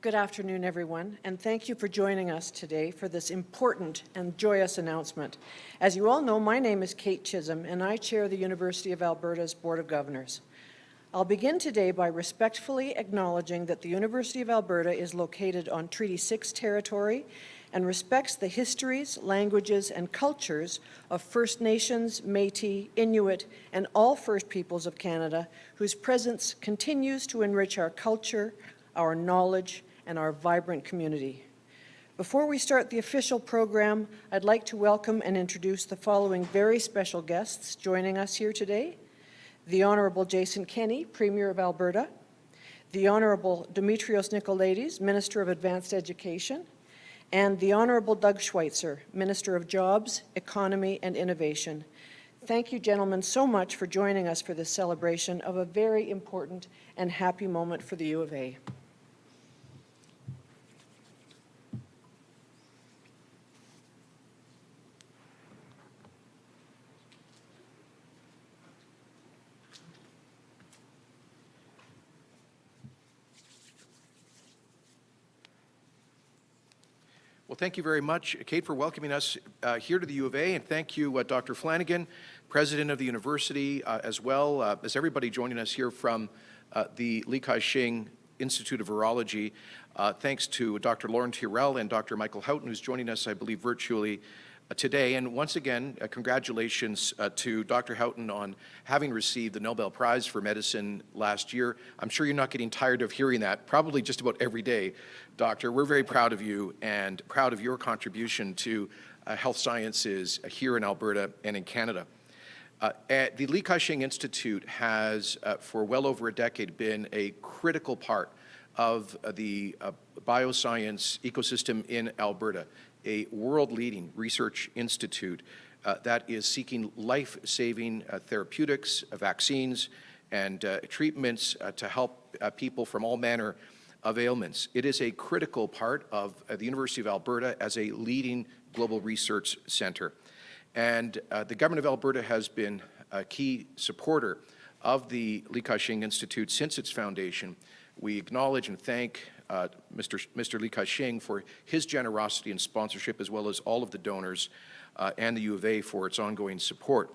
Good afternoon, everyone, and thank you for joining us today for this important and joyous announcement. As you all know, my name is Kate Chisholm, and I chair the University of Alberta's Board of Governors. I'll begin today by respectfully acknowledging that the University of Alberta is located on Treaty 6 territory and respects the histories, languages, and cultures of First Nations, Métis, Inuit, and all First Peoples of Canada, whose presence continues to enrich our culture, our knowledge, and our vibrant community. Before we start the official program, I'd like to welcome and introduce the following very special guests joining us here today: the Honourable Jason Kenney, Premier of Alberta; the Honourable Demetrios Nicolaides, Minister of Advanced Education; and the Honourable Doug Schweitzer, Minister of Jobs, Economy and Innovation. Thank you, gentlemen, so much for joining us for this celebration of a very important and happy moment for the U of A. Well, thank you very much, Kate, for welcoming us here to the U of A, and thank you, Dr. Flanagan, President of the University, as well as everybody joining us here from the Li Ka-shing Institute of Virology. Thanks to Dr. Lauren Tyrrell and Dr. Michael Houghton, who's joining us, I believe, virtually today. And once again, congratulations to Dr. Houghton on having received the Nobel Prize for Medicine last year. I'm sure you're not getting tired of hearing that, probably just about every day, Doctor. We're very proud of you and proud of your contribution to health sciences here in Alberta and in Canada. The Li Ka-shing Institute has, for well over a decade, been a critical part of the bioscience ecosystem in Alberta, a world-leading research institute that is seeking life-saving therapeutics, vaccines, and treatments to help people from all manner of ailments. It is a critical part of the University of Alberta as a leading global research center. And the Government of Alberta has been a key supporter of the Li Ka-shing Institute since its foundation. We acknowledge and thank Mr. Li Ka-shing for his generosity and sponsorship, as well as all of the donors and the U of A for its ongoing support.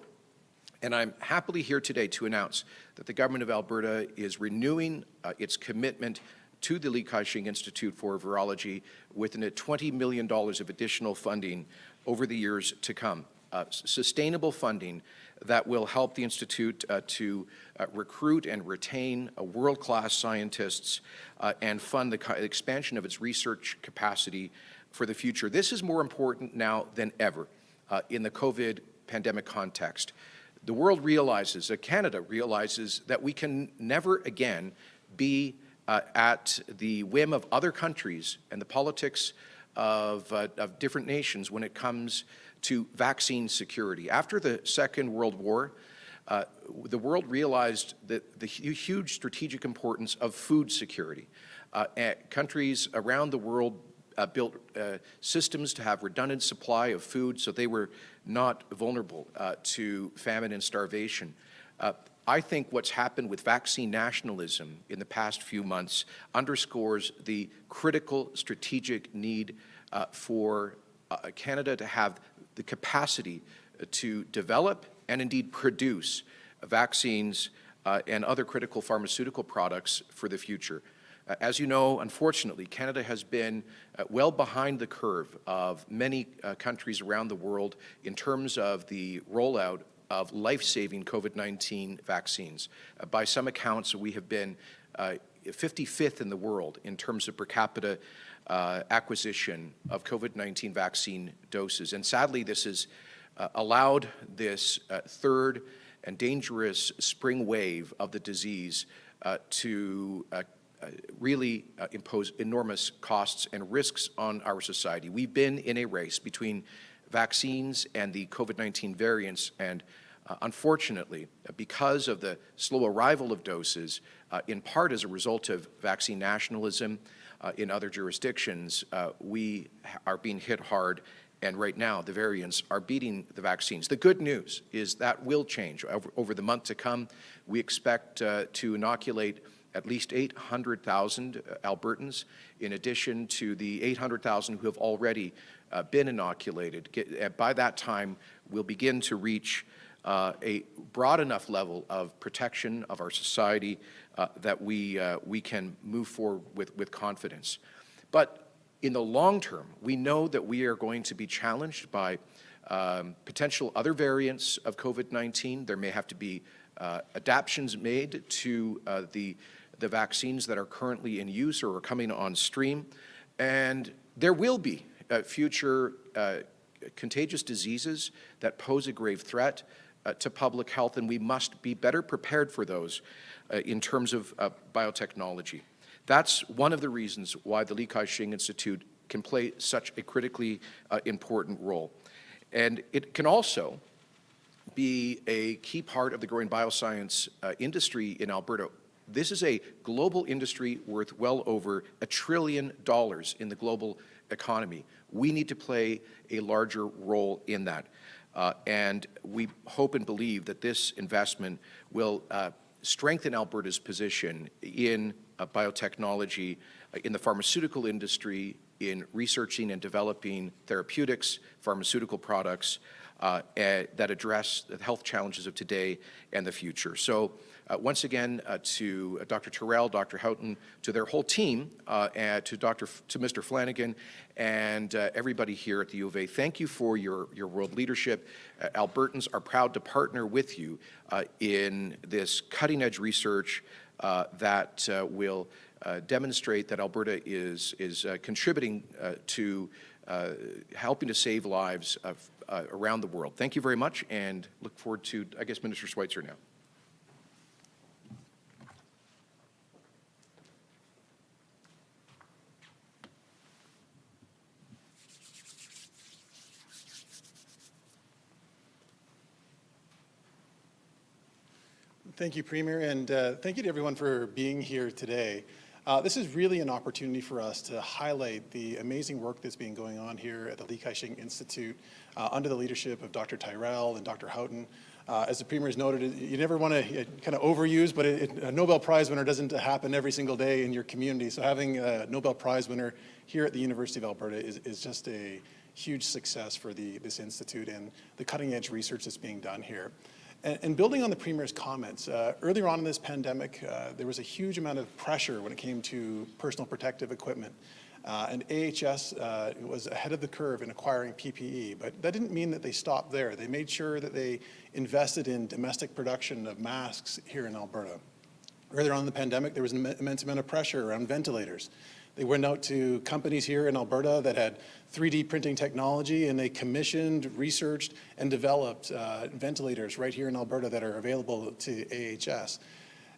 And I'm happily here today to announce that the Government of Alberta is renewing its commitment to the Li Ka-shing Institute for Virology with $20 million of additional funding over the years to come. Sustainable funding that will help the Institute to recruit and retain world-class scientists and fund the expansion of its research capacity for the future. This is more important now than ever in the COVID pandemic context. The world realizes, Canada realizes, that we can never again be at the whim of other countries and the politics of different nations when it comes to vaccine security. After the Second World War, the world realized that the huge strategic importance of food security. Countries around the world built systems to have redundant supply of food so they were not vulnerable to famine and starvation. I think what's happened with vaccine nationalism in the past few months underscores the critical strategic need for Canada to have the capacity to develop and indeed produce vaccines and other critical pharmaceutical products for the future. As you know, unfortunately, Canada has been well behind the curve of many countries around the world in terms of the rollout of life-saving COVID-19 vaccines. By some accounts, we have been 55th in the world in terms of per capita acquisition of COVID-19 vaccine doses. And sadly, this has allowed this third and dangerous spring wave of the disease to really impose enormous costs and risks on our society. We've been in a race between vaccines and the COVID-19 variants, and unfortunately, because of the slow arrival of doses, in part as a result of vaccine nationalism in other jurisdictions, we are being hit hard, and right now the variants are beating the vaccines. The good news is that will change over the month to come. We expect to inoculate at least 800,000 Albertans, in addition to the 800,000 who have already been inoculated. By that time, we'll begin to reach a broad enough level of protection of our society that we can move forward with confidence. But in the long term, we know that we are going to be challenged by potential other variants of COVID-19. There may have to be adaptations made to the vaccines that are currently in use or are coming on stream. And there will be future contagious diseases that pose a grave threat to public health, and we must be better prepared for those in terms of biotechnology. That's one of the reasons why the Li Ka-shing Institute can play such a critically important role. And it can also be a key part of the growing bioscience industry in Alberta. This is a global industry worth well over $1 trillion in the global economy. We need to play a larger role in that. And we hope and believe that this investment will strengthen Alberta's position in biotechnology, in the pharmaceutical industry, in researching and developing therapeutics, pharmaceutical products that address the health challenges of today and the future. So once again, to Dr. Terrell, Dr. Houghton, to their whole team, and to Mr. Flanagan, and everybody here at the U of A, thank you for your world leadership. Albertans are proud to partner with you in this cutting-edge research that will demonstrate that Alberta is contributing to helping to save lives around the world. Thank you very much, and look forward to, I guess, Minister Schweitzer now. Thank you, Premier, and thank you to everyone for being here today. This is really an opportunity for us to highlight the amazing work that's been going on here at the Li Ka-shing Institute under the leadership of Dr. Tyrell and Dr. Houghton. As the Premier has noted, you never want to kind of overuse, but a Nobel Prize winner doesn't happen every single day in your community. So having a Nobel Prize winner here at the University of Alberta is just a huge success for this institute and the cutting-edge research that's being done here. And building on the Premier's comments, earlier on in this pandemic, there was a huge amount of pressure when it came to personal protective equipment. And AHS was ahead of the curve in acquiring PPE, but that didn't mean that they stopped there. They made sure that they invested in domestic production of masks here in Alberta. Earlier on in the pandemic, there was an immense amount of pressure around ventilators. They went out to companies here in Alberta that had 3D printing technology, and they commissioned, researched, and developed ventilators right here in Alberta that are available to AHS.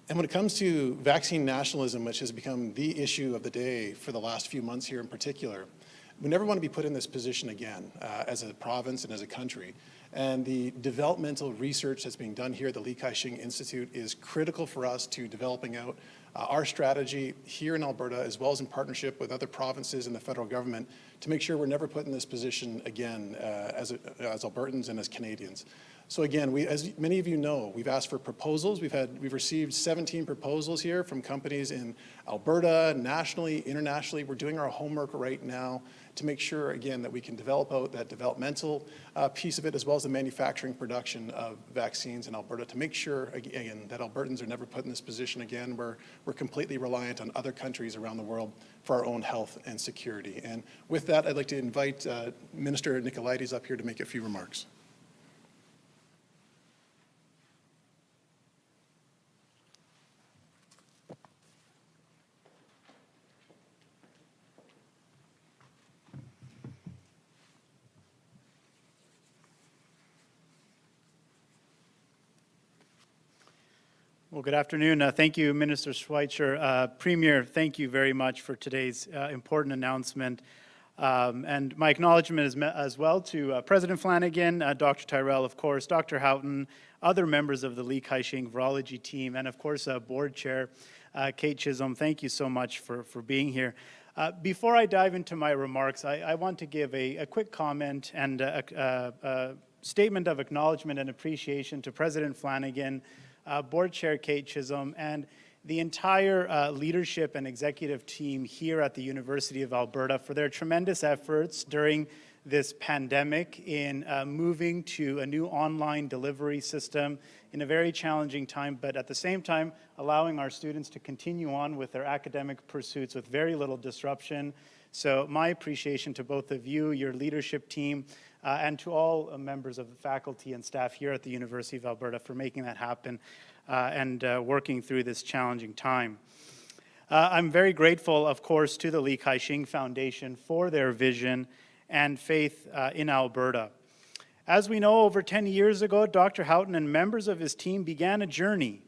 And when it comes to vaccine nationalism, which has become the issue of the day for the last few months here in particular, we never want to be put in this position again as a province and as a country. And the developmental research that's being done here at the Li Ka-shing Institute is critical for us to developing out our strategy here in Alberta, as well as in partnership with other provinces and the federal government, to make sure we're never put in this position again as Albertans and as Canadians. So again, as many of you know, we've asked for proposals. We've received 17 proposals here from companies in Alberta, nationally, internationally. We're doing our homework right now to make sure, again, that we can develop out that developmental piece of it, as well as the manufacturing production of vaccines in Alberta, to make sure, again, that Albertans are never put in this position again where we're completely reliant on other countries around the world for our own health and security. And with that, I'd like to invite Minister Nicolaides up here to make a few remarks. Well, good afternoon. Thank you, Minister Schweitzer. Premier, thank you very much for today's important announcement. And my acknowledgement is as well to President Flanagan, Dr. Tyrell, of course, Dr. Houghton, other members of the Li Ka-shing Virology team, and of course, Board Chair Kate Chisholm. Thank you so much for being here. Before I dive into my remarks, I want to give a quick comment and a statement of acknowledgement and appreciation to President Flanagan, Board Chair Kate Chisholm, and the entire leadership and executive team here at the University of Alberta for their tremendous efforts during this pandemic in moving to a new online delivery system in a very challenging time, but at the same time allowing our students to continue on with their academic pursuits with very little disruption. So my appreciation to both of you, your leadership team, and to all members of the faculty and staff here at the University of Alberta for making that happen and working through this challenging time. I'm very grateful, of course, to the Li Ka-shing Foundation for their vision and faith in Alberta. As we know, over 10 years ago, Dr. Houghton and members of his team began a journey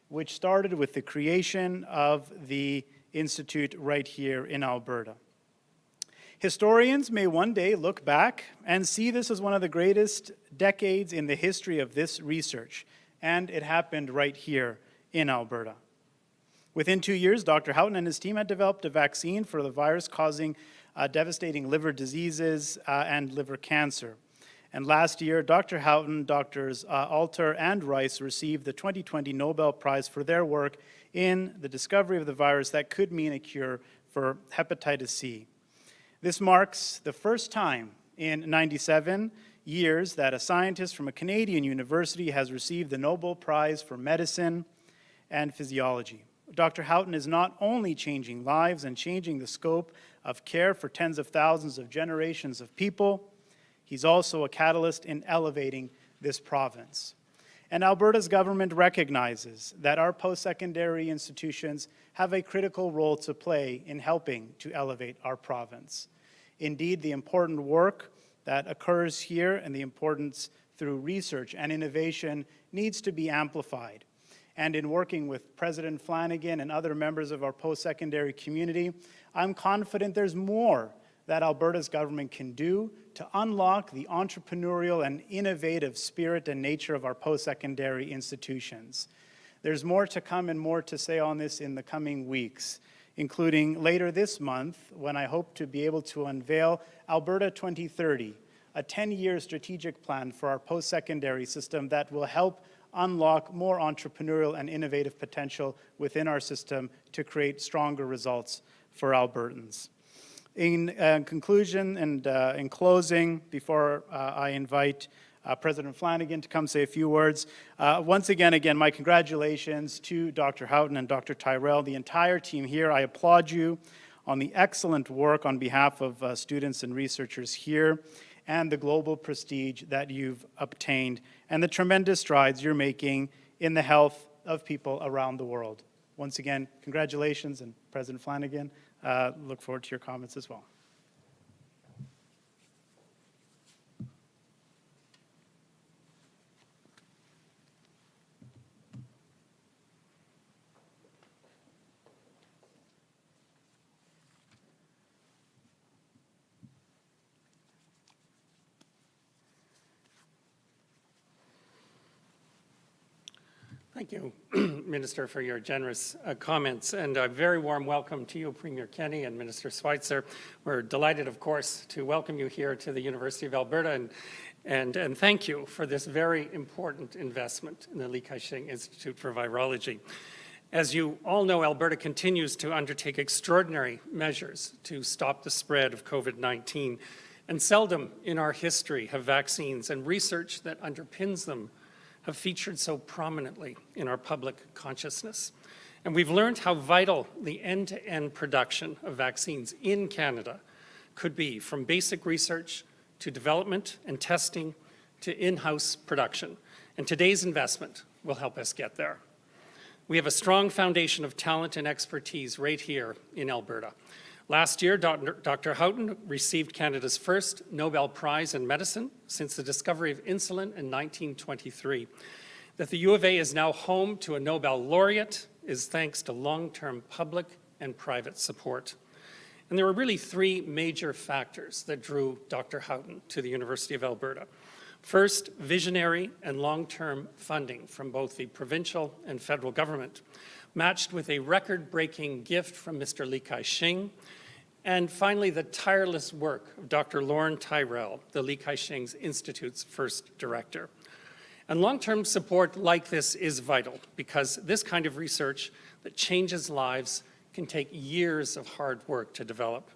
which started with the creation of the Institute right here in Alberta. Historians may one day look back and see this as one of the greatest decades in the history of this research, and it happened right here in Alberta. Within 2 years, Dr. Houghton and his team had developed a vaccine for the virus causing devastating liver diseases and liver cancer. And last year, Dr. Houghton, Drs. Alter and Rice received the 2020 Nobel Prize for their work in the discovery of the virus that could mean a cure for hepatitis C. This marks the first time in 97 years that a scientist from a Canadian university has received the Nobel Prize for Medicine and Physiology. Dr. Houghton is not only changing lives and changing the scope of care for tens of thousands of generations of people, he's also a catalyst in elevating this province. And Alberta's government recognizes that our post-secondary institutions have a critical role to play in helping to elevate our province. Indeed, the important work that occurs here and the importance through research and innovation needs to be amplified. And in working with President Flanagan and other members of our post-secondary community, I'm confident there's more that Alberta's government can do to unlock the entrepreneurial and innovative spirit and nature of our post-secondary institutions. There's more to come and more to say on this in the coming weeks, including later this month when I hope to be able to unveil Alberta 2030, a 10-year strategic plan for our post-secondary system that will help unlock more entrepreneurial and innovative potential within our system to create stronger results for Albertans. In conclusion and in closing, before I invite President Flanagan to come say a few words, once again, my congratulations to Dr. Houghton and Dr. Tyrell, the entire team here. I applaud you on the excellent work on behalf of students and researchers here and the global prestige that you've obtained and the tremendous strides you're making in the health of people around the world. Once again, congratulations, and President Flanagan, look forward to your comments as well. Thank you, Minister, for your generous comments, and a very warm welcome to you, Premier Kenney and Minister Schweitzer. We're delighted, of course, to welcome you here to the University of Alberta, and thank you for this very important investment in the Li Ka-shing Institute for Virology. As you all know, Alberta continues to undertake extraordinary measures to stop the spread of COVID-19, and seldom in our history have vaccines and research that underpins them have featured so prominently in our public consciousness. And we've learned how vital the end-to-end production of vaccines in Canada could be, from basic research to development and testing to in-house production. And today's investment will help us get there. We have a strong foundation of talent and expertise right here in Alberta. Last year, Dr. Houghton received Canada's first Nobel Prize in Medicine since the discovery of insulin in 1923. That the U of A is now home to a Nobel laureate is thanks to long-term public and private support. And there were really three major factors that drew Dr. Houghton to the University of Alberta. First, visionary and long-term funding from both the provincial and federal government, matched with a record-breaking gift from Mr. Li Ka-shing, and finally, the tireless work of Dr. Lauren Tyrell, the Li Ka-shing Institute's first director. And long-term support like this is vital because this kind of research that changes lives can take years of hard work to develop.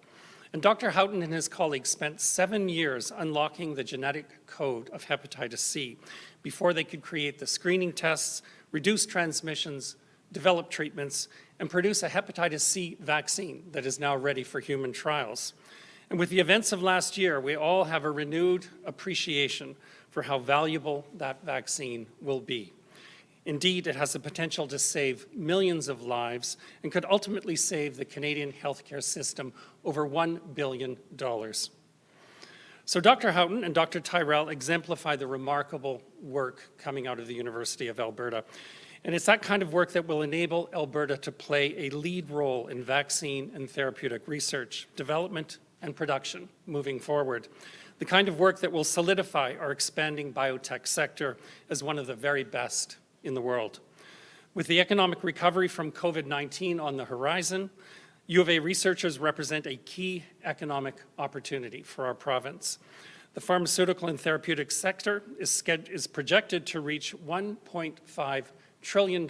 And Dr. Houghton and his colleagues spent 7 years unlocking the genetic code of hepatitis C before they could create the screening tests, reduce transmissions, develop treatments, and produce a hepatitis C vaccine that is now ready for human trials. And with the events of last year, we all have a renewed appreciation for how valuable that vaccine will be. Indeed, it has the potential to save millions of lives and could ultimately save the Canadian healthcare system over $1 billion. So Dr. Houghton and Dr. Tyrell exemplify the remarkable work coming out of the University of Alberta. And it's that kind of work that will enable Alberta to play a lead role in vaccine and therapeutic research, development, and production moving forward. The kind of work that will solidify our expanding biotech sector as one of the very best in the world. With the economic recovery from COVID-19 on the horizon, U of A researchers represent a key economic opportunity for our province. The pharmaceutical and therapeutic sector is projected to reach $1.5 trillion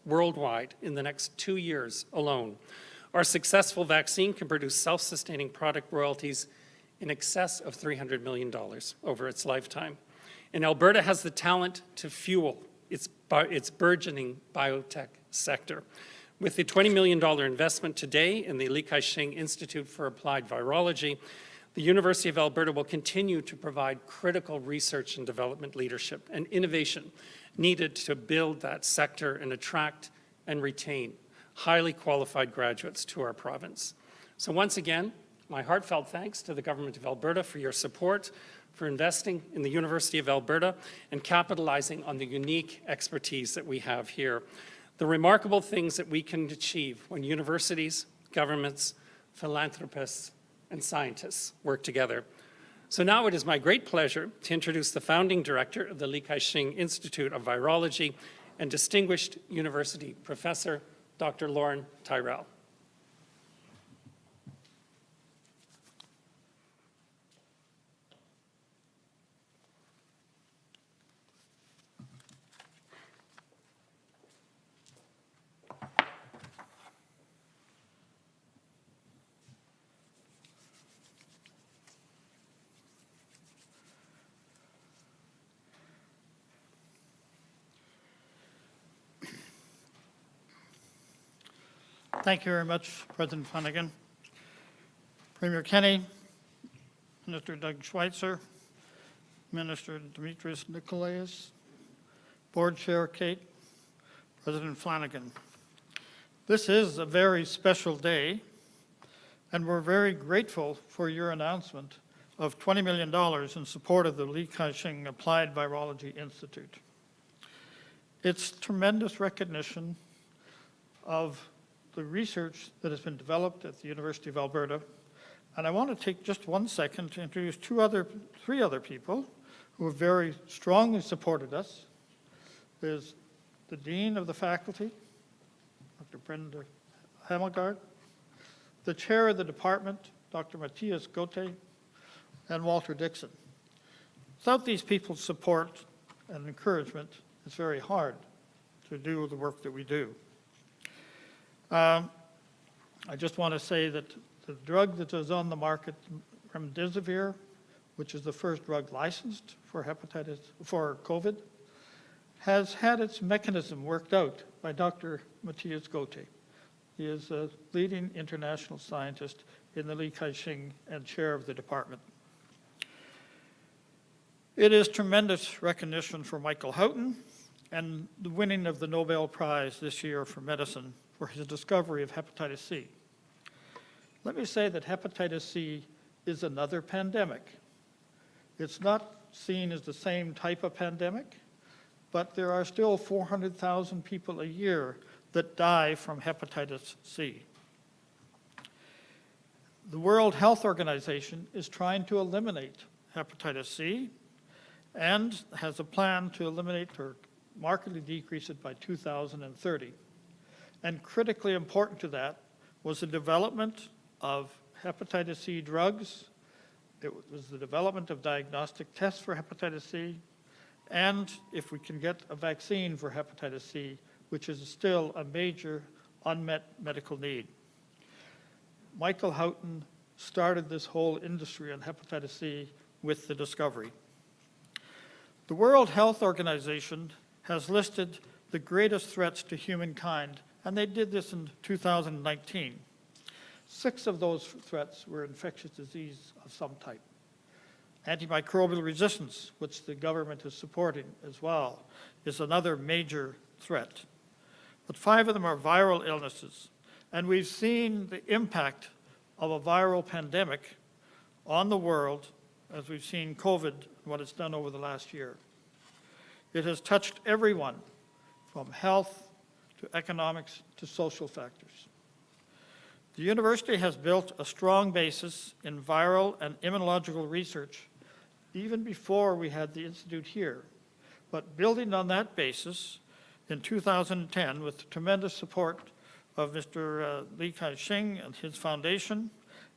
worldwide in the next 2 years alone. Our successful vaccine can produce self-sustaining product royalties in excess of $300 million over its lifetime. And Alberta has the talent to fuel its burgeoning biotech sector. With the $20 million investment today in the Li Ka-shing Institute for Applied Virology, the University of Alberta will continue to provide critical research and development leadership and innovation needed to build that sector and attract and retain highly qualified graduates to our province. So once again, my heartfelt thanks to the Government of Alberta for your support, for investing in the University of Alberta and capitalizing on the unique expertise that we have here. The remarkable things that we can achieve when universities, governments, philanthropists, and scientists work together. So now it is my great pleasure to introduce the founding director of the Li Ka-shing Institute of Virology and distinguished university professor, Dr. Lauren Tyrell. Thank you very much, President Flanagan. Premier Kenney, Minister Doug Schweitzer, Minister Demetrios Nicolaides, Board Chair Kate, President Flanagan. This is a very special day, and we're very grateful for your announcement of $20 million in support of the Li Ka-shing Applied Virology Institute. It's tremendous recognition of the research that has been developed at the University of Alberta. And I want to take just 1 second to introduce three other people who have very strongly supported us. There's the Dean of the Faculty, Dr. Brenda Hamelgard, the Chair of the Department, Dr. Matthias Goethe, and Walter Dixon. Without these people's support and encouragement, it's very hard to do the work that we do. I just want to say that the drug that is on the market, remdesivir, which is the first drug licensed for COVID, has had its mechanism worked out by Dr. Matthias Goethe. He is a leading international scientist in the Li Ka-shing and chair of the department. It is tremendous recognition for Michael Houghton and the winning of the Nobel Prize this year for medicine for his discovery of hepatitis C. Let me say that hepatitis C is another pandemic. It's not seen as the same type of pandemic, but there are still 400,000 people a year that die from hepatitis C. The World Health Organization is trying to eliminate hepatitis C and has a plan to eliminate or markedly decrease it by 2030. And critically important to that was the development of hepatitis C drugs. It was the development of diagnostic tests for hepatitis C and if we can get a vaccine for hepatitis C, which is still a major unmet medical need. Michael Houghton started this whole industry on hepatitis C with the discovery. The World Health Organization has listed the greatest threats to humankind, and they did this in 2019. 6 of those threats were infectious disease of some type. Antimicrobial resistance, which the government is supporting as well, is another major threat. But 5 of them are viral illnesses, and we've seen the impact of a viral pandemic on the world as we've seen COVID, what it's done over the last year. It has touched everyone, from health to economics to social factors. The university has built a strong basis in viral and immunological research even before we had the institute here. But building on that basis, in 2010, with the tremendous support of Mr. Li Ka-shing and his foundation,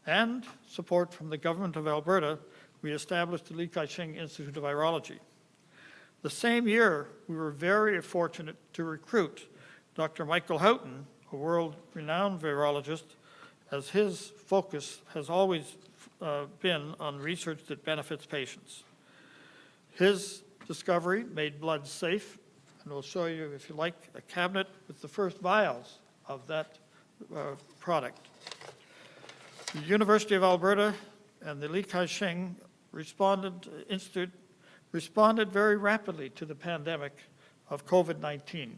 and support from the government of Alberta, we established the Li Ka-shing Institute of Virology. The same year, we were very fortunate to recruit Dr. Michael Houghton, a world-renowned virologist, as his focus has always been on research that benefits patients. His discovery made blood safe, and we'll show you, if you like, a cabinet with the first vials of that product. The University of Alberta and the Li Ka-shing Institute responded very rapidly to the pandemic of COVID-19.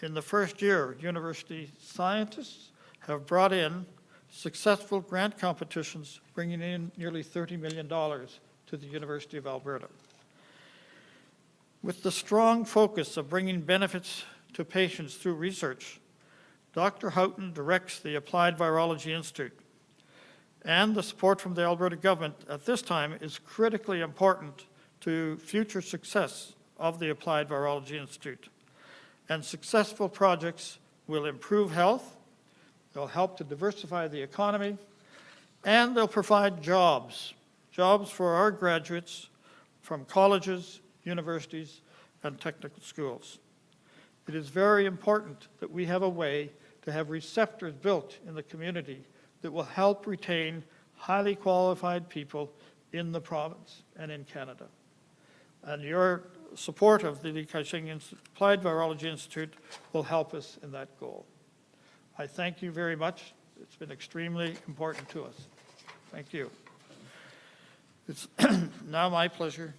In the first year, university scientists have brought in successful grant competitions, bringing in nearly $30 million to the University of Alberta. With the strong focus of bringing benefits to patients through research, Dr. Houghton directs the Applied Virology Institute, and the support from the Alberta government at this time is critically important to future success of the Applied Virology Institute. And successful projects will improve health, they'll help to diversify the economy, and they'll provide jobs for our graduates from colleges, universities, and technical schools. It is very important that we have a way to have receptors built in the community that will help retain highly qualified people in the province and in Canada. And your support of the Li Ka-shing Applied Virology Institute will help us in that goal. I thank you very much. It's been extremely important to us. Thank you. It's now my pleasure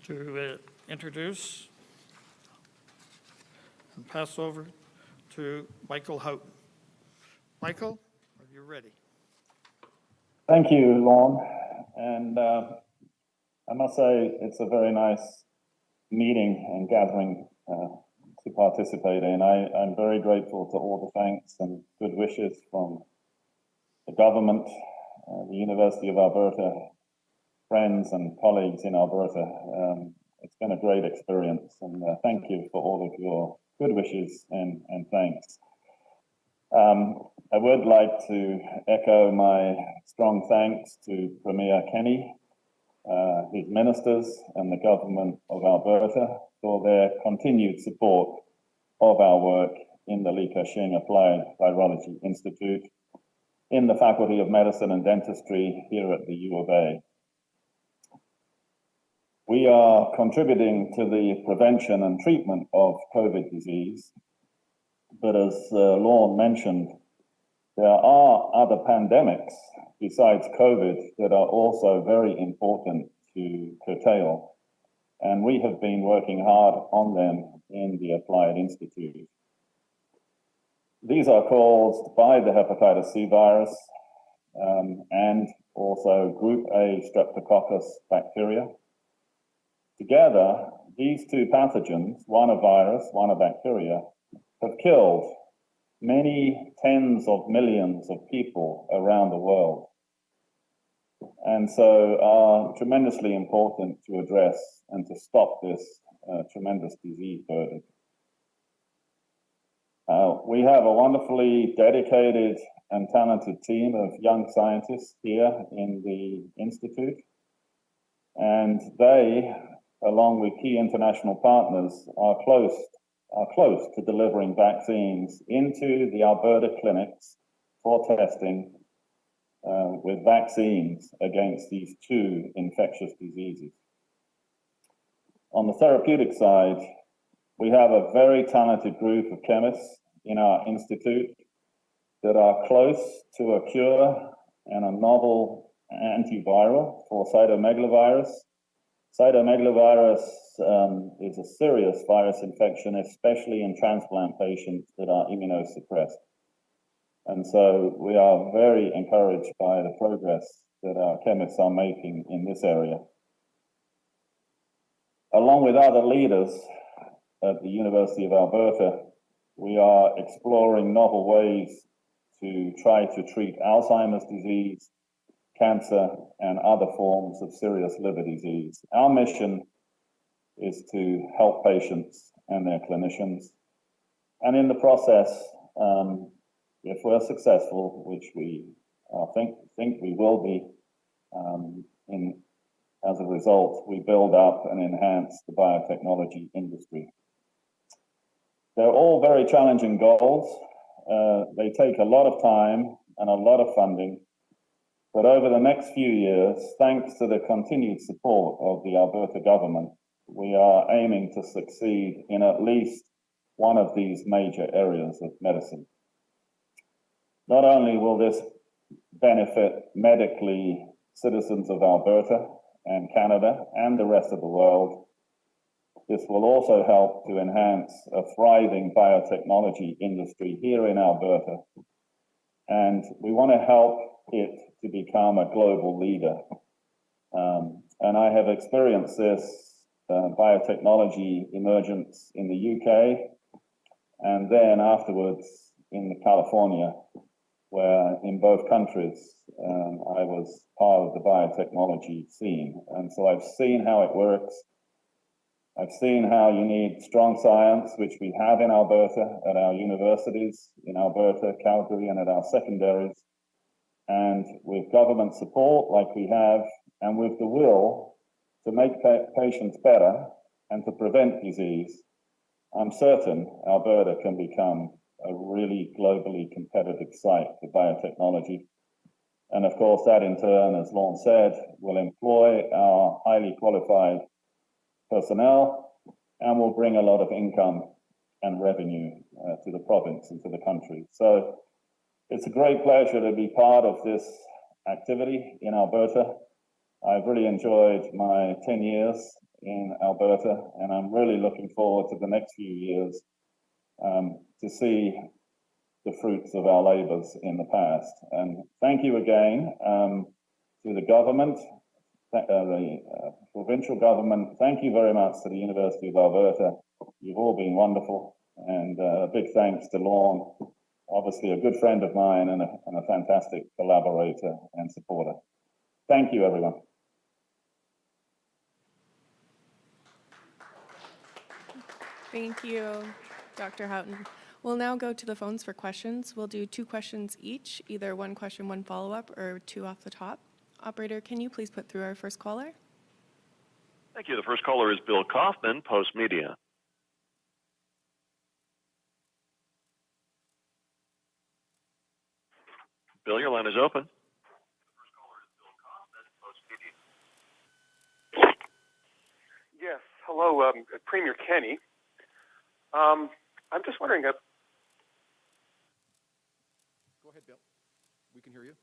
to introduce and pass over to Michael Houghton. Michael, are you ready? Thank you, Lorne. And I must say it's a very nice meeting and gathering to participate in. I'm very grateful to all the thanks and good wishes from the government, the University of Alberta, friends and colleagues in Alberta. It's been a great experience, and thank you for all of your good wishes and thanks. I would like to echo my strong thanks to Premier Kenney, his ministers, and the government of Alberta for their continued support of our work in the Li Ka-shing Applied Virology Institute in the Faculty of Medicine and Dentistry here at the U of A. We are contributing to the prevention and treatment of COVID disease, but as Lorne mentioned, there are other pandemics besides COVID that are also very important to curtail, and we have been working hard on them in the Applied Institute. These are caused by the hepatitis C virus and also group A streptococcus bacteria. Together, these two pathogens, one a virus, one a bacteria, have killed many tens of millions of people around the world, and so are tremendously important to address and to stop this tremendous disease burden. We have a wonderfully dedicated and talented team of young scientists here in the Institute, and they along with key international partners, are close to delivering vaccines into the Alberta clinics for testing with vaccines against these two infectious diseases. On the therapeutic side, we have a very talented group of chemists in our institute that are close to a cure and a novel antiviral for cytomegalovirus. Cytomegalovirus is a serious virus infection, especially in transplant patients that are immunosuppressed. And so we are very encouraged by the progress that our chemists are making in this area. Along with other leaders at the University of Alberta, we are exploring novel ways to try to treat Alzheimer's disease, cancer, and other forms of serious liver disease. Our mission is to help patients and their clinicians. And in the process, if we're successful, which we think we will be, as a result, we build up and enhance the biotechnology industry. They're all very challenging goals. They take a lot of time and a lot of funding, but over the next few years, thanks to the continued support of the Alberta government, we are aiming to succeed in at least one of these major areas of medicine. Not only will this benefit medically citizens of Alberta and Canada and the rest of the world, this will also help to enhance a thriving biotechnology industry here in Alberta. And we want to help it to become a global leader. And I have experienced this biotechnology emergence in the UK, and then afterwards in California, where in both countries I was part of the biotechnology scene. And so I've seen how it works. I've seen how you need strong science, which we have in Alberta at our universities in Alberta, Calgary, and at our secondaries. And with government support like we have, and with the will to make patients better and to prevent disease, I'm certain Alberta can become a really globally competitive site for biotechnology. And of course, that in turn, as Lorne said, will employ our highly qualified personnel and will bring a lot of income and revenue to the province and to the country. So it's a great pleasure to be part of this activity in Alberta. I've really enjoyed my 10 years in Alberta, and I'm really looking forward to the next few years to see the fruits of our labors in the past. And thank you again to the government, the provincial government. Thank you very much to the University of Alberta. You've all been wonderful. And a big thanks to Lorne, obviously a good friend of mine and a fantastic collaborator and supporter. Thank you, everyone. Thank you, Dr. Houghton. We'll now go to the phones for questions. We'll do 2 questions each, either 1 question, 1 follow-up, or 2 off the top. Operator, can you please put through our first caller? Thank you. The first caller is Bill Kaufman, Post Media. Bill, your line is open. Yes. Hello, Premier Kenney. I'm just wondering. Go ahead, Bill. We can hear you.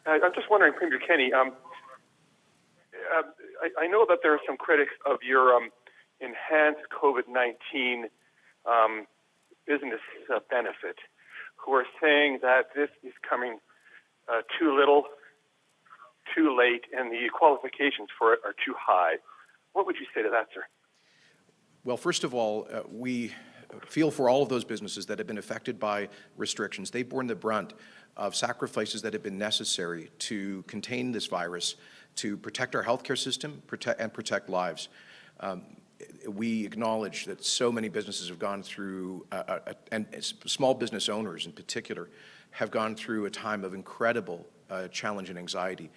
I'm just wondering, Premier Kenney. I know that there are some critics of your enhanced COVID-19 business benefit who are saying that this is coming too little, too late, and the qualifications for it are too high. What would you say to that, sir? Well, first of all, we feel for all of those businesses that have been affected by restrictions. They've borne the brunt of sacrifices that have been necessary to contain this virus, to protect our healthcare system and protect lives. We acknowledge that so many businesses have gone through, and small business owners in particular, have gone through a time of incredible challenge and anxiety.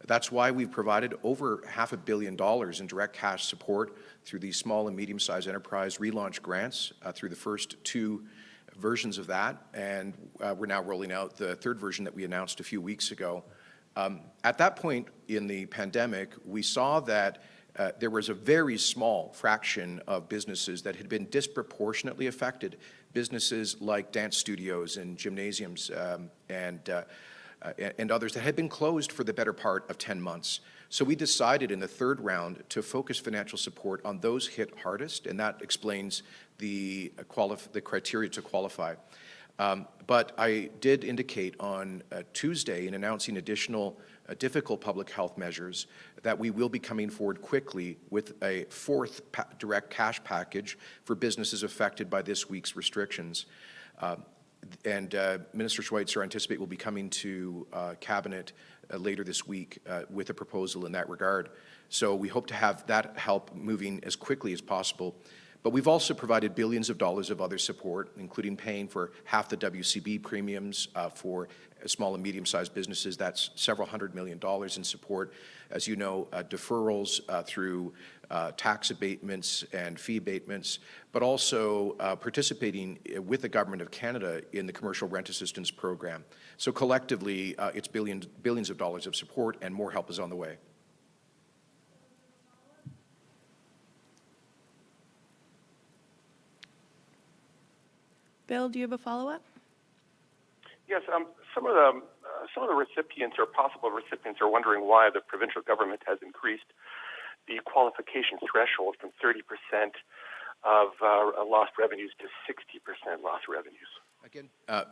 That's why we've provided over $500 million in direct cash support through these small and medium-sized enterprise relaunch grants through the first 2 versions of that, and we're now rolling out the 3rd version that we announced a few weeks ago. At that point in the pandemic, we saw that there was a very small fraction of businesses that had been disproportionately affected. Businesses like dance studios and gymnasiums and others that had been closed for the better part of 10 months. So we decided in the 3rd round to focus financial support on those hit hardest, and that explains the criteria to qualify. But I did indicate on Tuesday in announcing additional difficult public health measures that we will be coming forward quickly with a 4th direct cash package for businesses affected by this week's restrictions. And Minister Schweitzer, I anticipate, will be coming to Cabinet later this week with a proposal in that regard. So we hope to have that help moving as quickly as possible. But we've also provided billions of dollars of other support, including paying for half the WCB premiums for small and medium-sized businesses. That's several $100 million in support. As you know, deferrals through tax abatements and fee abatements, but also participating with the Government of Canada in the Commercial Rent Assistance Program. So collectively, it's billions of dollars of support, and more help is on the way. Bill, do you have a follow-up? Yes, some of the recipients or possible recipients are wondering why the provincial government has increased the qualification threshold from 30% of lost revenues to 60% lost revenues. Again,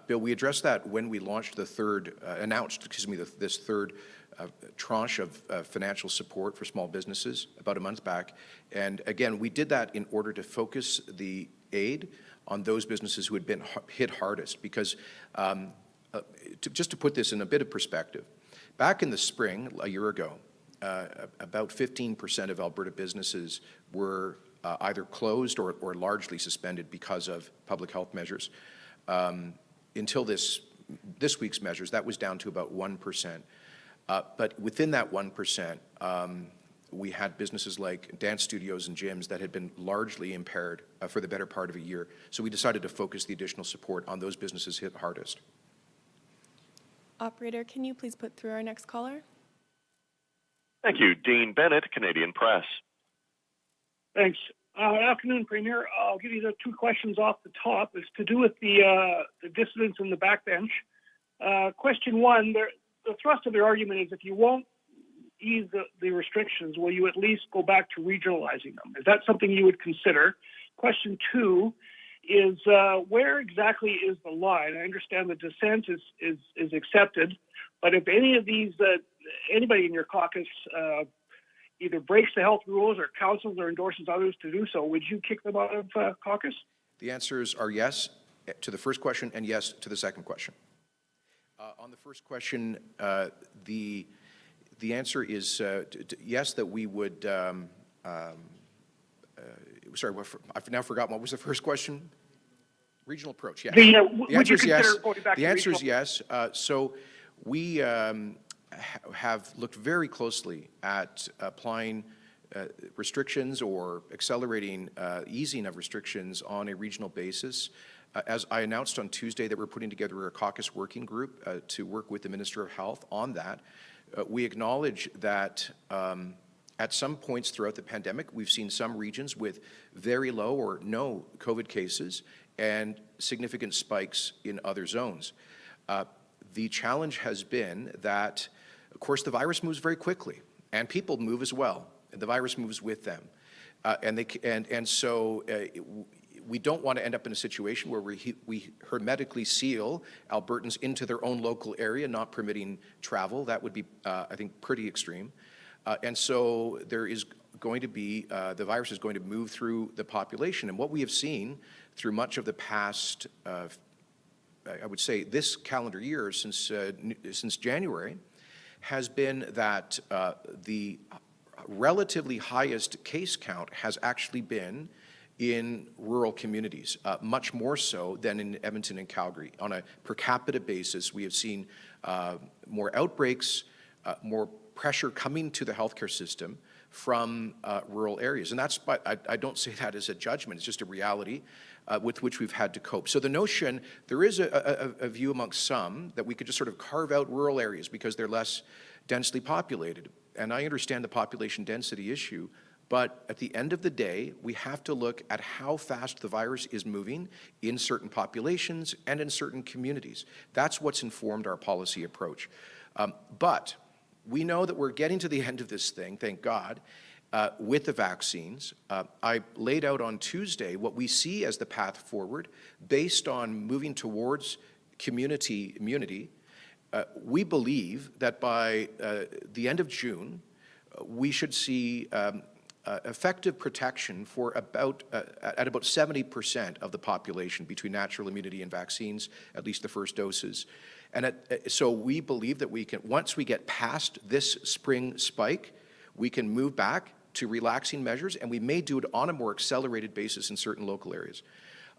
Bill, we addressed that when we launched this 3rd tranche of financial support for small businesses about a month back. And again, we did that in order to focus the aid on those businesses who had been hit hardest, because just to put this in a bit of perspective, back in the spring, a year ago, about 15% of Alberta businesses were either closed or largely suspended because of public health measures. Until this week's measures, that was down to about 1%. But within that 1%, we had businesses like dance studios and gyms that had been largely impaired for the better part of a year. So we decided to focus the additional support on those businesses hit hardest. Operator, can you please put through our next caller? Thank you. Dean Bennett, Canadian Press. Thanks. Afternoon, Premier. I'll give you the 2 questions off the top. It's to do with the dissidents in the backbench. Question 1, the thrust of their argument is if you won't ease the restrictions, will you at least go back to regionalizing them? Is that something you would consider? Question 2 is where exactly is the line? I understand the dissent is accepted, but if any of these, anybody in your caucus either breaks the health rules or counsels or endorses others to do so, would you kick them out of caucus? The answers are yes to the first question and yes to the second question. On the first question, the answer is yes, that we would, sorry, I've now forgotten, what was the first question? Regional approach, yes. The answer is yes. The answer is yes. So we have looked very closely at applying restrictions or accelerating easing of restrictions on a regional basis. As I announced on Tuesday that we're putting together a caucus working group to work with the Minister of Health on that. We acknowledge that at some points throughout the pandemic, we've seen some regions with very low or no COVID cases and significant spikes in other zones. The challenge has been that, of course, the virus moves very quickly, and people move as well, and the virus moves with them. So we don't want to end up in a situation where we hermetically seal Albertans into their own local area, not permitting travel. That would be, I think, pretty extreme. And so there is going to be, the virus is going to move through the population. And what we have seen through much of the past, I would say this calendar year since January, has been that the relatively highest case count has actually been in rural communities, much more so than in Edmonton and Calgary. On a per capita basis, we have seen more outbreaks, more pressure coming to the healthcare system from rural areas. And that's, I don't say that as a judgment, it's just a reality with which we've had to cope. So the notion, there is a view amongst some that we could just sort of carve out rural areas because they're less densely populated. And I understand the population density issue, but at the end of the day, we have to look at how fast the virus is moving in certain populations and in certain communities. That's what's informed our policy approach. But we know that we're getting to the end of this thing, thank God, with the vaccines. I laid out on Tuesday what we see as the path forward based on moving towards community immunity. We believe that by the end of June, we should see effective protection for at about 70% of the population between natural immunity and vaccines, at least the first doses. And so we believe that we can, once we get past this spring spike, we can move back to relaxing measures, and we may do it on a more accelerated basis in certain local areas.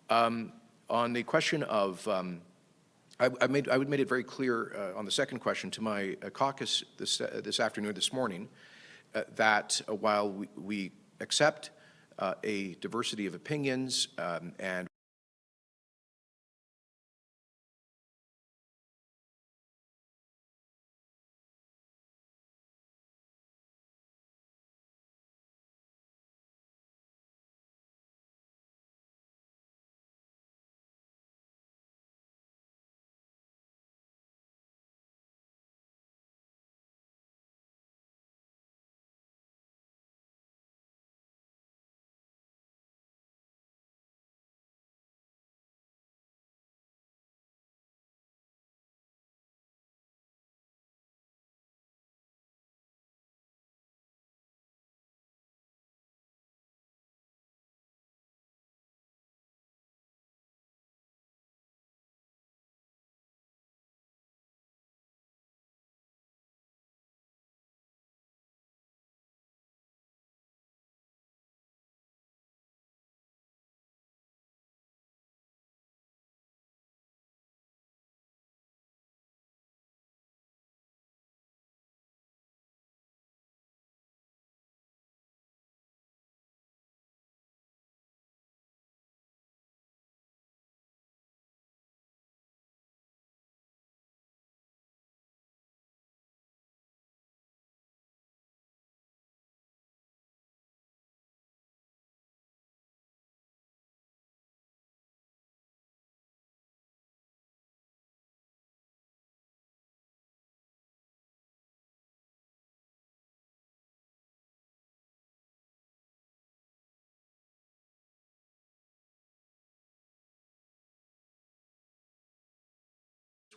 On the question of, I made it very clear on the second question to my caucus this afternoon, this morning, that while we accept a diversity of opinions and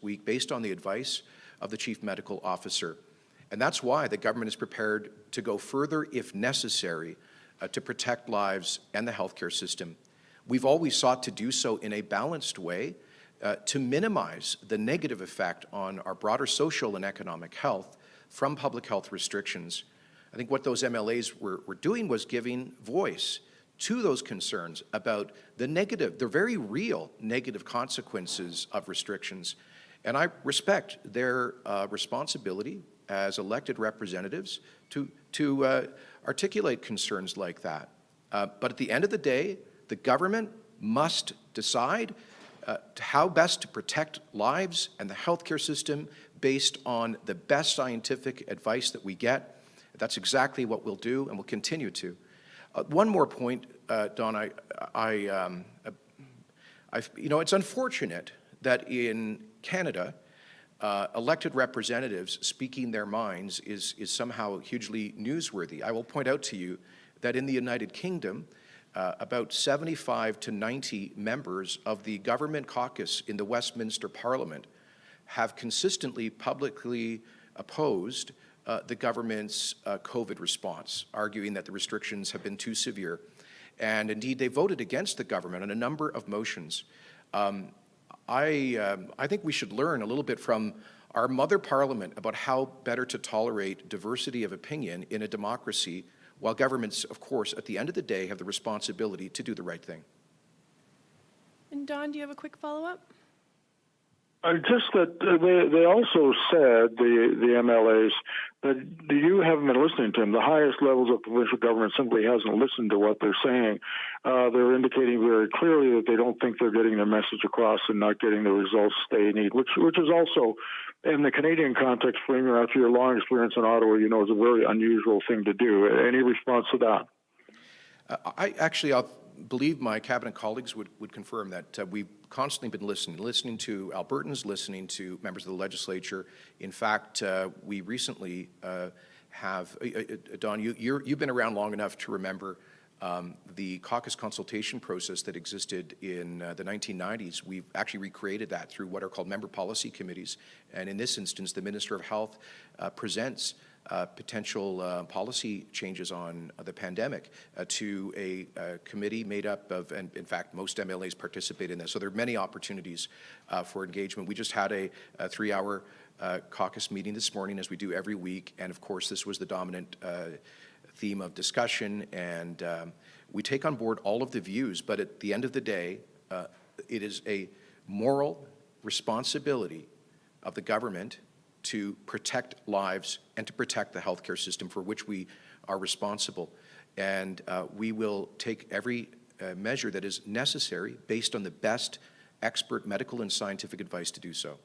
week based on the advice of the Chief Medical Officer. And that's why the government is prepared to go further if necessary to protect lives and the healthcare system. We've always sought to do so in a balanced way to minimize the negative effect on our broader social and economic health from public health restrictions. I think what those MLAs were doing was giving voice to those concerns about the negative, the very real negative consequences of restrictions. And I respect their responsibility as elected representatives to articulate concerns like that. But at the end of the day, the government must decide how best to protect lives and the healthcare system based on the best scientific advice that we get. That's exactly what we'll do and will continue to. One more point, Don, it's unfortunate that in Canada, elected representatives speaking their minds is somehow hugely newsworthy. I will point out to you that in the United Kingdom, about 75 to 90 members of the government caucus in the Westminster Parliament have consistently publicly opposed the government's COVID response, arguing that the restrictions have been too severe. And indeed, they voted against the government on a number of motions. I think we should learn a little bit from our mother parliament about how better to tolerate diversity of opinion in a democracy, while governments, of course, at the end of the day, have the responsibility to do the right thing. And Don, do you have a quick follow-up? Just that they also said, the MLAs, that you haven't been listening to them. The highest levels of provincial government simply hasn't listened to what they're saying. They're indicating very clearly that they don't think they're getting their message across and not getting the results they need, which is also, in the Canadian context, Premier, after your long experience in Ottawa, you know, is a very unusual thing to do. Any response to that? I believe my cabinet colleagues would confirm that we've constantly been listening to Albertans, listening to members of the legislature. In fact, we recently have, Don, you've been around long enough to remember the caucus consultation process that existed in the 1990s. We've actually recreated that through what are called member policy committees. And in this instance, the Minister of Health presents potential policy changes on the pandemic to a committee made up of, and in fact, most MLAs participate in this. So there are many opportunities for engagement. We just had a 3-hour caucus meeting this morning, as we do every week. And of course, this was the dominant theme of discussion. And we take on board all of the views, but at the end of the day, it is a moral responsibility of the government to protect lives and to protect the healthcare system for which we are responsible. And we will take every measure that is necessary based on the best expert medical and scientific advice to do so.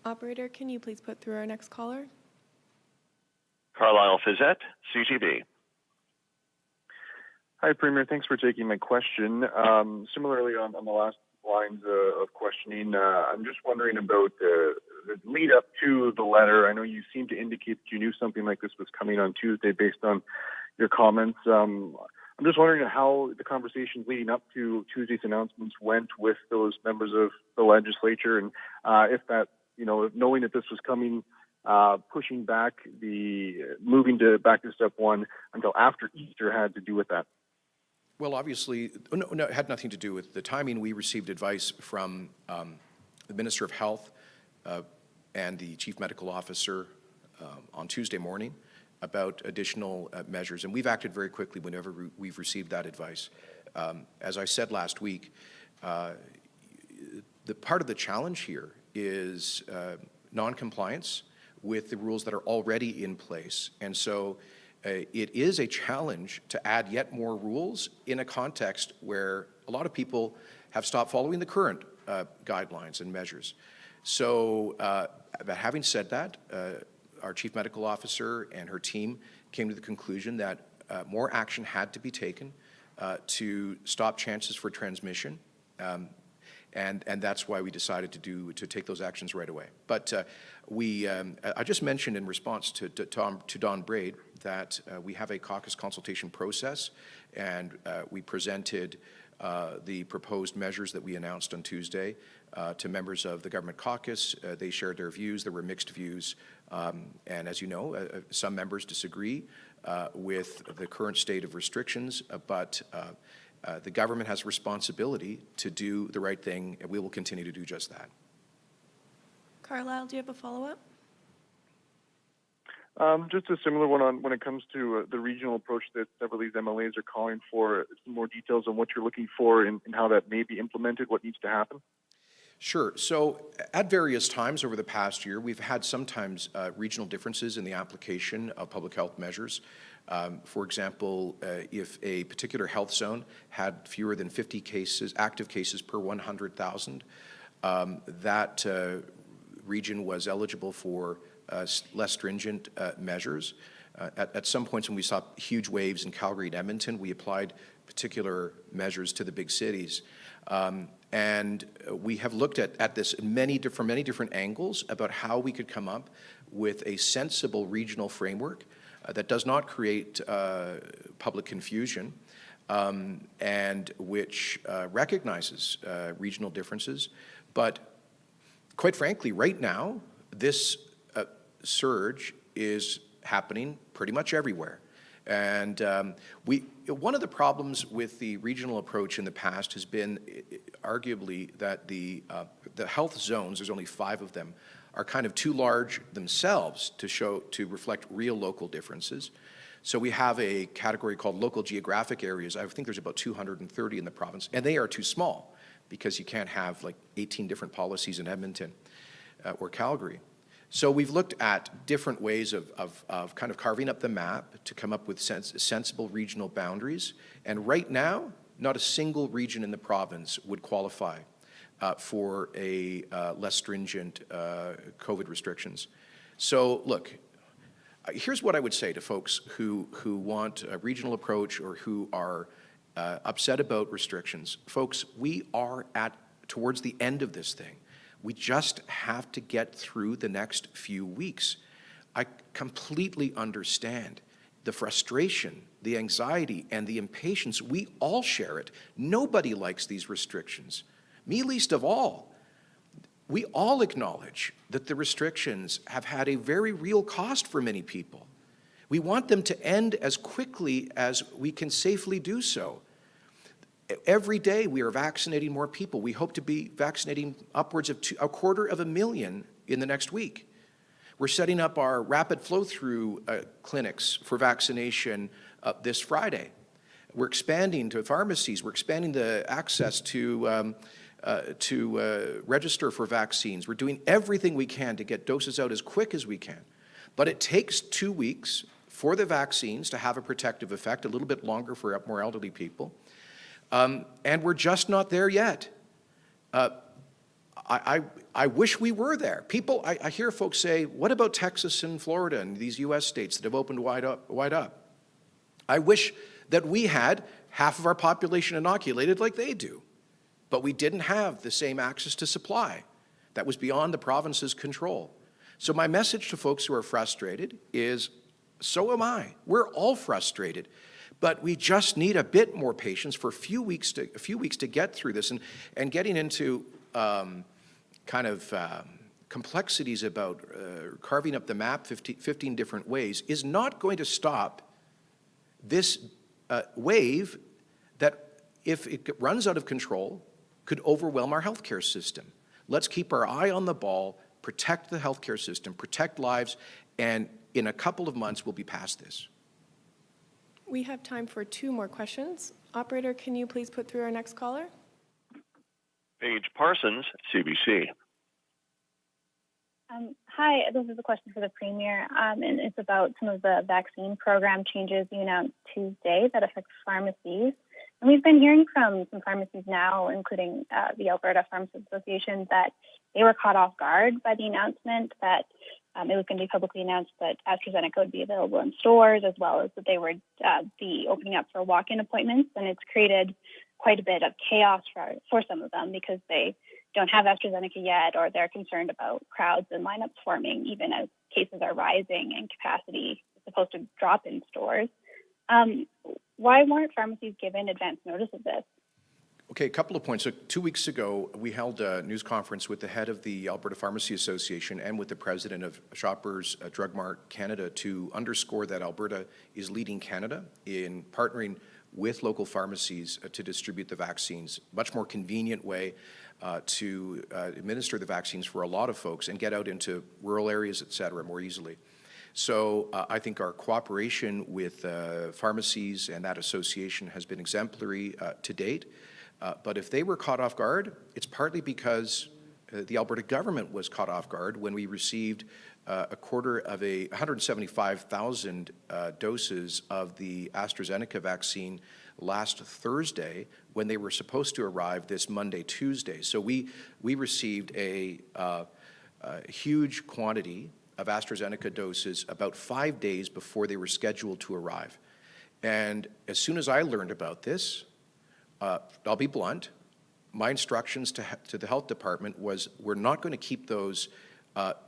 Operator, can you please put through our next caller? Carlisle Fizette, CTV. Hi, Premier. Thanks for taking my question. Similarly, on the last lines of questioning, I'm just wondering about the lead up to the letter. I know you seem to indicate that you knew something like this was coming on Tuesday based on your comments. I'm just wondering how the conversations leading up to Tuesday's announcements went with those members of the legislature, and if that, you know, knowing that this was coming, pushing back moving back to step one until after Easter had to do with that. Well, obviously, no, it had nothing to do with the timing. We received advice from the Minister of Health and the Chief Medical Officer on Tuesday morning about additional measures, and we've acted very quickly whenever we've received that advice. As I said last week, the part of the challenge here is non-compliance with the rules that are already in place, and so it is a challenge to add yet more rules in a context where a lot of people have stopped following the current guidelines and measures. So, but having said that, our Chief Medical Officer and her team came to the conclusion that more action had to be taken to stop chances for transmission. And that's why we decided to take those actions right away. But I just mentioned in response to Don Braid that we have a caucus consultation process, and we presented the proposed measures that we announced on Tuesday to members of the government caucus. They shared their views. There were mixed views, and as you know, some members disagree with the current state of restrictions, but the government has a responsibility to do the right thing, and we will continue to do just that. Carlisle, do you have a follow-up? Just a similar one on when it comes to the regional approach that several of these MLAs are calling for. Some more details on what you're looking for and how that may be implemented, what needs to happen? Sure. So at various times over the past year, we've had sometimes regional differences in the application of public health measures. For example, if a particular health zone had fewer than 50 active cases per 100,000, that region was eligible for less stringent measures. At some points when we saw huge waves in Calgary and Edmonton, we applied particular measures to the big cities. And we have looked at this from many different angles about how we could come up with a sensible regional framework that does not create public confusion and which recognizes regional differences. But quite frankly, right now, this surge is happening pretty much everywhere. And one of the problems with the regional approach in the past has been arguably that the health zones, there's only 5 of them, are kind of too large themselves to reflect real local differences. So we have a category called local geographic areas. I think there's about 230 in the province, and they are too small. because you can't have like 18 different policies in Edmonton or Calgary. So we've looked at different ways of kind of carving up the map to come up with sensible regional boundaries. And right now, not a single region in the province would qualify for a less stringent COVID restrictions. So look, here's what I would say to folks who want a regional approach or who are upset about restrictions. Folks, we are towards the end of this thing. We just have to get through the next few weeks. I completely understand the frustration, the anxiety, and the impatience. We all share it. Nobody likes these restrictions, me least of all. We all acknowledge that the restrictions have had a very real cost for many people. We want them to end as quickly as we can safely do so. Every day we are vaccinating more people. We hope to be vaccinating upwards of 250,000 in the next week. We're setting up our rapid flow-through clinics for vaccination this Friday. We're expanding to pharmacies. We're expanding the access to register for vaccines. We're doing everything we can to get doses out as quick as we can. But it takes 2 weeks for the vaccines to have a protective effect, a little bit longer for more elderly people. And we're just not there yet. I wish we were there. I hear folks say, what about Texas and Florida and these U.S. states that have opened wide up? I wish that we had half of our population inoculated like they do, but we didn't have the same access to supply. That was beyond the province's control. So my message to folks who are frustrated is, so am I. We're all frustrated. But we just need a bit more patience for a few weeks to get through this. And getting into complexities about carving up the map 15 different ways is not going to stop this wave that, if it runs out of control, could overwhelm our healthcare system. Let's keep our eye on the ball, protect the healthcare system, protect lives, and in a couple of months we'll be past this. We have time for 2 more questions. Operator, can you please put through our next caller? Paige Parsons, CBC. Hi, this is a question for the Premier, and it's about some of the vaccine program changes you announced Tuesday that affect pharmacies. And we've been hearing from some pharmacies now, including the Alberta Pharmacists Association, that they were caught off guard by the announcement that it was going to be publicly announced that AstraZeneca would be available in stores, as well as that they would be opening up for walk-in appointments. And it's created quite a bit of chaos for some of them because they don't have AstraZeneca yet, or they're concerned about crowds and lineups forming, even as cases are rising and capacity is supposed to drop in stores. Why weren't pharmacies given advance notice of this? Okay, a couple of points. So 2 weeks ago, we held a news conference with the head of the Alberta Pharmacy Association and with the president of Shoppers Drug Mart Canada to underscore that Alberta is leading Canada in partnering with local pharmacies to distribute the vaccines. Much more convenient way to administer the vaccines for a lot of folks and get out into rural areas, et cetera, more easily. So I think our cooperation with pharmacies and that association has been exemplary to date. But if they were caught off guard, it's partly because the Alberta government was caught off guard when we received a quarter of 175,000 doses of the AstraZeneca vaccine last Thursday when they were supposed to arrive this Monday, Tuesday. So we received a huge quantity of AstraZeneca doses about 5 days before they were scheduled to arrive. And as soon as I learned about this, I'll be blunt, my instructions to the health department was we're not going to keep those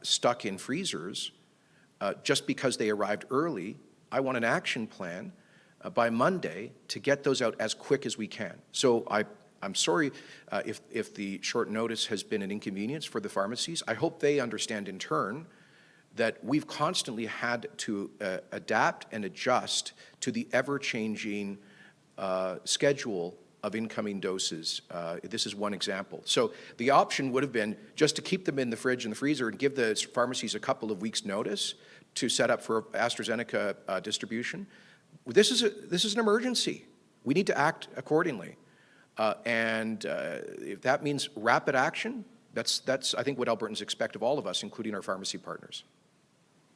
stuck in freezers just because they arrived early. I want an action plan by Monday to get those out as quick as we can. So I'm sorry if the short notice has been an inconvenience for the pharmacies. I hope they understand in turn that we've constantly had to adapt and adjust to the ever-changing schedule of incoming doses. This is one example. So the option would have been just to keep them in the fridge and the freezer and give the pharmacies a couple of weeks' notice to set up for AstraZeneca distribution. This is an emergency. We need to act accordingly. If that means rapid action, that's I think what Albertans expect of all of us, including our pharmacy partners.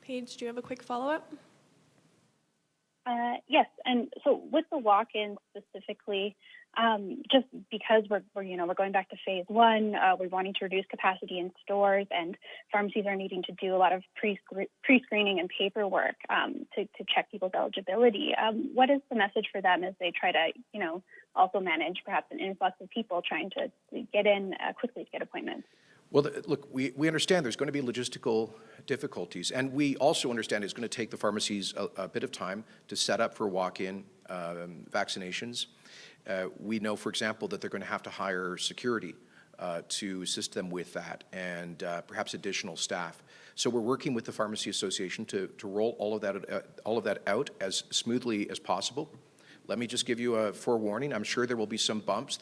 Paige, do you have a quick follow-up? Yes, and so with the walk-in specifically, just because we're going back to phase one, we're wanting to reduce capacity in stores, and pharmacies are needing to do a lot of pre-screening and paperwork to check people's eligibility. What is the message for them as they try to, also manage perhaps an influx of people trying to get in quickly to get appointments? Well, look, we understand there's going to be logistical difficulties, and we also understand it's going to take the pharmacies a bit of time to set up for walk-in vaccinations. We know, for example, that they're going to have to hire security to assist them with that, and perhaps additional staff. So we're working with the Pharmacy Association to roll all of that out as smoothly as possible. Let me just give you a forewarning. I'm sure there will be some bumps.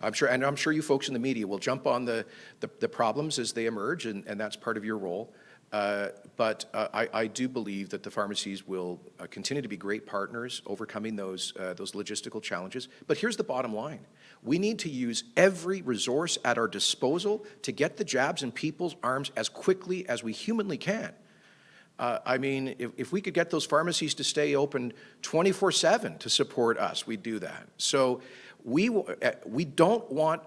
I'm sure you folks in the media will jump on the problems as they emerge, and that's part of your role. But I do believe that the pharmacies will continue to be great partners overcoming those logistical challenges. But here's the bottom line. We need to use every resource at our disposal to get the jabs in people's arms as quickly as we humanly can. I mean, if we could get those pharmacies to stay open 24/7 to support us, we'd do that. So we don't want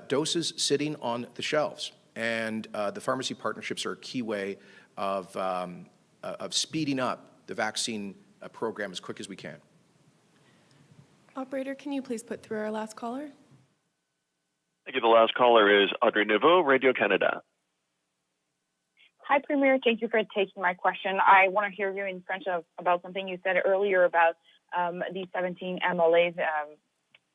doses sitting on the shelves, and the pharmacy partnerships are a key way of speeding up the vaccine program as quick as we can. Operator, can you please put through our last caller? Thank you. The last caller is Audrey Nouveau, Radio-Canada. Hi, Premier. Thank you for taking my question. I want to hear you in French about something you said earlier about the 17 MLAs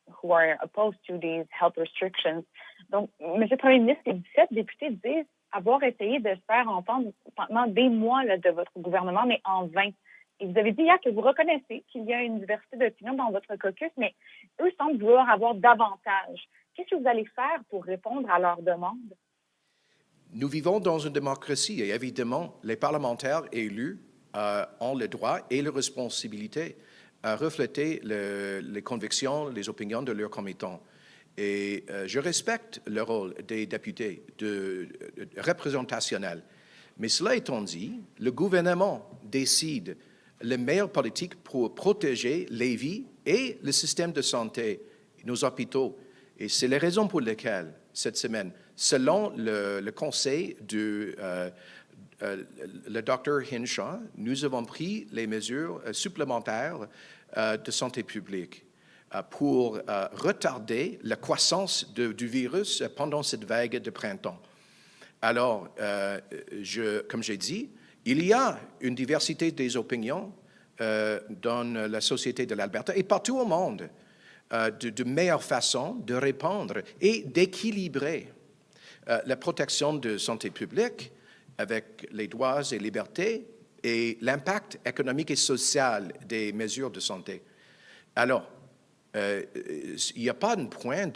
who are opposed to these health restrictions. Donc, M. le Premier ministre, les 17 députés disent avoir essayé de se faire entendre pendant des mois là, de votre gouvernement, mais en vain. Et vous avez dit hier que vous reconnaissez qu'il y a une diversité d'opinions dans votre caucus, mais eux semblent vouloir avoir davantage. Qu'est-ce que vous allez faire pour répondre à leurs demandes? Nous vivons dans une démocratie et évidemment, les parlementaires élus ont le droit et la responsabilité à refléter les convictions, les opinions de leurs commettants. Et je respecte le rôle des députés représentationnels. Mais cela étant dit, le gouvernement décide la meilleure politique pour protéger les vies et le système de santé, nos hôpitaux. Et c'est la raison pour laquelle, cette semaine, selon le conseil du le Dr Hinshaw, nous avons pris les mesures supplémentaires de santé publique pour retarder la croissance du virus pendant cette vague de printemps. Alors, comme j'ai dit, il y a une diversité des opinions dans la société de l'Alberta et partout au monde de meilleures façons de répondre et d'équilibrer la protection de santé publique avec les droits et libertés et l'impact économique et social des mesures de santé. Alors, il n'y a pas de point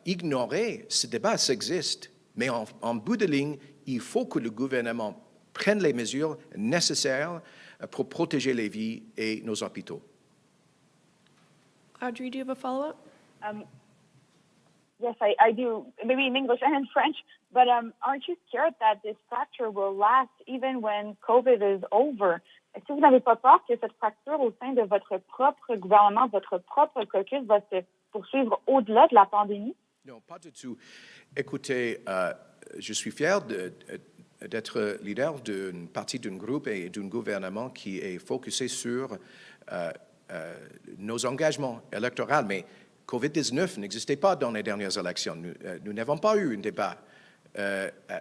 d'ignorer ce débat, ça existe, mais en bout de ligne, il faut que le gouvernement prenne les mesures nécessaires pour protéger les vies et nos hôpitaux. Audrey, do you have a follow-up? Yes, I do, maybe in English and in French, but aren't you scared that this fracture will last even when COVID is over? Est-ce que vous n'avez pas peur que cette fracture au sein de votre propre gouvernement, votre propre caucus va se poursuivre au-delà de la pandémie? Non, pas du tout. Écoutez, je suis fier d'être leader d'une partie d'un groupe et d'un gouvernement qui est focusé sur nos engagements électoraux, mais COVID-19 n'existait pas dans les dernières élections. Nous n'avons pas eu un débat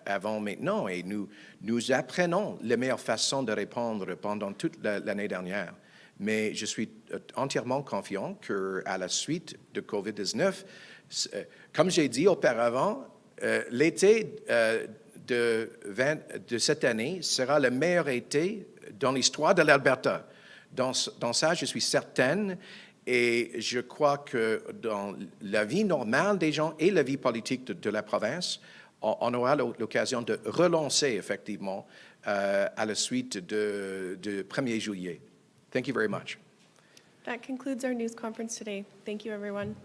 avant maintenant et nous apprenons les meilleures façons de répondre pendant toute l'année dernière. Mais je suis entièrement confiant qu'à la suite de COVID-19, comme j'ai dit auparavant, l'été de cette année sera le meilleur été dans l'histoire de l'Alberta. Dans ça, je suis certaine. Et je crois que dans la vie normale des gens et la vie politique de la province, on aura l'occasion de relancer effectivement à la suite de 1er juillet. Thank you very much. That concludes our news conference today. Thank you, everyone.